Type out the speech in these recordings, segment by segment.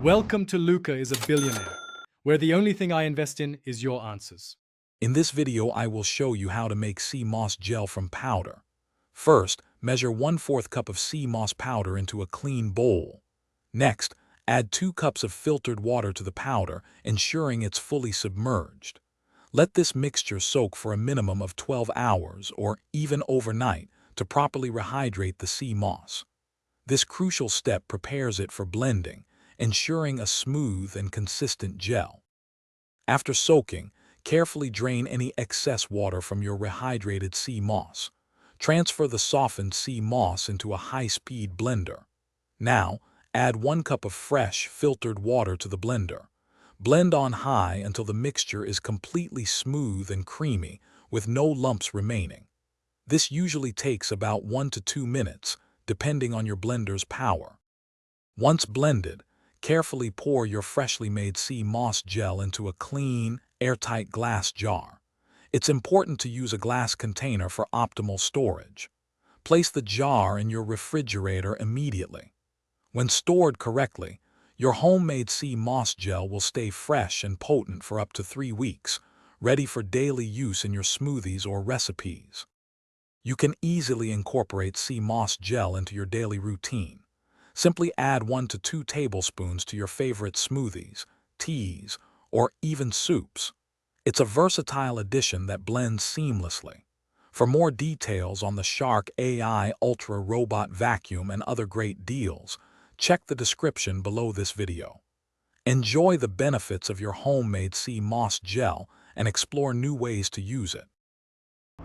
Welcome to Luca is a Billionaire, where the only thing I invest in is your answers. In this video, I will show you how to make sea moss gel from powder. First, measure 1/4 cup of sea moss powder into a clean bowl. Next, add 2 cups of filtered water to the powder, ensuring it's fully submerged. Let this mixture soak for a minimum of 12 hours or even overnight to properly rehydrate the sea moss. This crucial step prepares it for blending, ensuring a smooth and consistent gel. After soaking, carefully drain any excess water from your rehydrated sea moss. Transfer the softened sea moss into a high-speed blender. Now, add 1 cup of fresh, filtered water to the blender. Blend on high until the mixture is completely smooth and creamy, with no lumps remaining. This usually takes about 1 to 2 minutes, depending on your blender's power. Once blended, carefully pour your freshly made sea moss gel into a clean, airtight glass jar. It's important to use a glass container for optimal storage. Place the jar in your refrigerator immediately. When stored correctly, your homemade sea moss gel will stay fresh and potent for up to 3 weeks, ready for daily use in your smoothies or recipes. You can easily incorporate sea moss gel into your daily routine. Simply add 1 to 2 tablespoons to your favorite smoothies, teas, or even soups. It's a versatile addition that blends seamlessly. For more details on the Shark AI Ultra Robot Vacuum and other great deals, check the description below this video. Enjoy the benefits of your homemade sea moss gel and explore new ways to use it.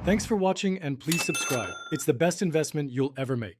Thanks for watching and please subscribe. It's the best investment you'll ever make.